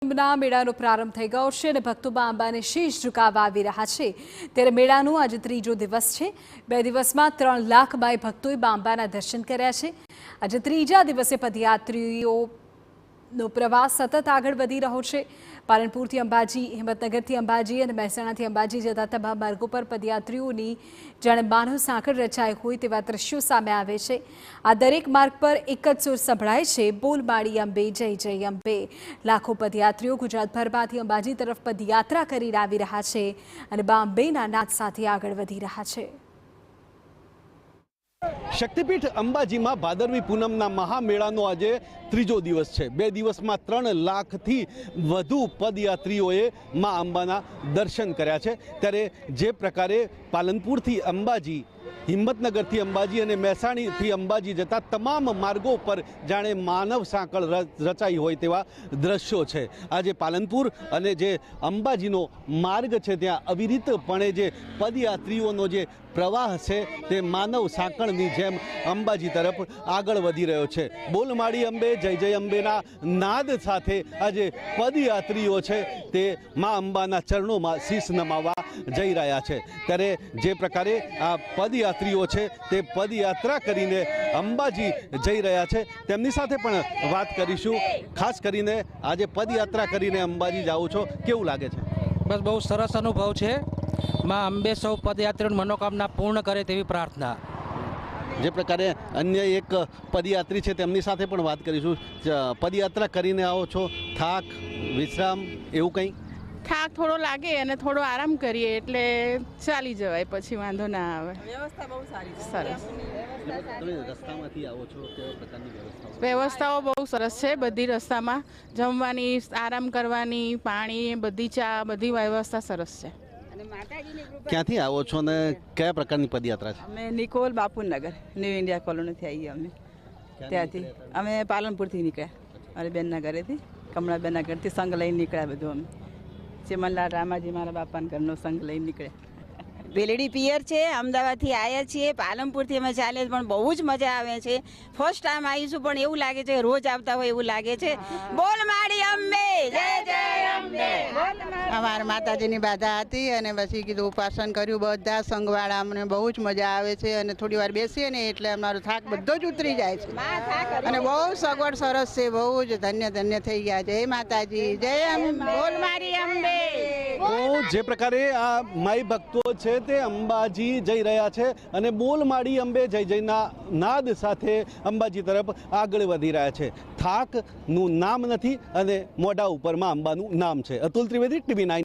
પૂનમના મેળાનો પ્રારંભ થઈ ગયો છે અને ભક્તોમાં અંબાને શીશ ઝુકાવવા આવી રહ્યા છે। ત્યારે મેળાનો આજે ત્રીજો દિવસ છે। 2 દિવસમાં 3 લાખ બાય ભક્તોએ અંબાના દર્શન કર્યા છે। આજે ત્રીજા દિવસે પદયાત્રીઓનો પ્રવાસ સતત આગળ વધી રહ્યો છે। પાલનપુરથી અંબાજી, હિંમતનગરથી અંબાજી અને મહેસાણાથી અંબાજી જતા તમામ માર્ગો પર પદયાત્રીઓની જાણે માનવ સાંકળ રચાઈ હોય તેવા દ્રશ્યો સામે આવે છે। આ દરેક માર્ગ પર એક જ સુર સંભળાય છે, બોલ માડી અંબે, જય જય અંબે। લાખો પદયાત્રીઓ ગુજરાતભરમાંથી અંબાજી તરફ પદયાત્રા કરીને આવી રહ્યા છે અને બા અંબેના નાદ સાથે આગળ વધી રહ્યા છે। શક્તિપીઠ અંબાજીમાં ભાદરવી પૂનમના મહામેળાનો આજે ત્રીજો દિવસ છે। 2 દિવસમાં 3 લાખથી વધુ પદયાત્રીઓએ મા અંબાના દર્શન કર્યા છે। ત્યારે જે પ્રકારે પાલનપુરથી અંબાજી, હિંમતનગરથી અંબાજી અને મહેસાણાથી અંબાજી જતા તમામ માર્ગો પર જાણે માનવ સાંકળ રચાઈ હોય તેવા દ્રશ્યો છે। આજે પાલનપુર અને જે અંબાજીનો માર્ગ છે ત્યાં અવિરતપણે જે પદયાત્રીઓનો જે પ્રવાહ છે તે માનવ સાંકળની જેમ અંબાજી તરફ આગળ વધી રહ્યો છે। બોલ માડી અંબે, જય જય અંબેના નાદ સાથે આજે પદયાત્રીઓ છે તે મા અંબાના ચરણોમાં શીશ નમાવવા જઈ રહ્યા છે। ત્યારે જે પ્રકારે આ પદયાત્રીઓ છે તે પદયાત્રા કરીને અંબાજી જઈ રહ્યા છે તેમની સાથે પણ વાત કરીશું। ખાસ કરીને આજે પદયાત્રા કરીને અંબાજી જાઓ છો, કેવું લાગે છે? બસ બહુ સરસ અનુભવ છે। માં અંબે સૌ પદયાત્રીઓની મનોકામના પૂર્ણ કરે તેવી પ્રાર્થના। જે પ્રકારે અન્ય એક પદયાત્રી છે તેમની સાથે પણ વાત કરીશું। પદયાત્રા કરીને આવો છો, થાક, વિશ્રામ એવું કંઈ? થાક થોડો લાગે અને થોડો આરામ કરીએ એટલે ચાલી જવાય, પછી વાંધો ના આવે। વ્યવસ્થા બહુ સારી છે, સરસ। તમે રસ્તામાંથી આવો છો, કેવા પ્રકારની વ્યવસ્થાઓ બહુ સરસ છે બધી રસ્તામાં, જમવાની, આરામ કરવાની, પાણી, બધી ચા, બધી વ્યવસ્થા સરસ છે। ક્યાંથી આવો છો ને કયા પ્રકારની પદયાત્રા છે? અમે નિકોલ બાપુનગર ન્યૂ ઇન્ડિયા કોલોનીથી આવીએ અમે। ત્યાંથી અમે પાલનપુરથી નીકળ્યા, મારી બેનના ઘરેથી, કમળાબેનના ઘરથી સંઘ લઈને નીકળ્યા બધું અમે। ચેમનલાલ રામાજી મારા બાપાના ઘરનો સંઘ લઈને નીકળ્યા। બેલડી પિયર છે, અમદાવાદથી આવ્યા છીએ, પાલનપુરથી અમે ચાલે પણ બહુ જ મજા આવે છે। ફર્સ્ટ ટાઈમ આવીશું પણ એવું લાગે છે રોજ આવતા હોય એવું લાગે છે। બોલ માડી અંબે, જય જય અંબે। અમારા માતાજીની બાધા હતી અને પછી કીધું ઉપાસન કર્યું બધા સંઘવાળા, અમને બહુ જ મજા આવે છે અને થોડી વાર બેસીએ ને એટલે અમારો થાક બધો જ ઉતરી જાય છે અને બહુ સગવડ સરસ છે, બહુ જ ધન્ય થઈ ગયા। જય માતાજી, જય બોલ માડી અંબે। તો જે પ્રકારે આ માઈ ભક્તો છે તે અંબાજી જઈ રહ્યા છે અને બોલ માડી અંબે, જય જયના નાદ સાથે અંબાજી તરફ આગળ વધી રહ્યા છે। થાકનું નામ નથી અને મોઢા ઉપરમાં અંબાનું નામ છે। અતુલ ત્રિવેદી, ટીવી।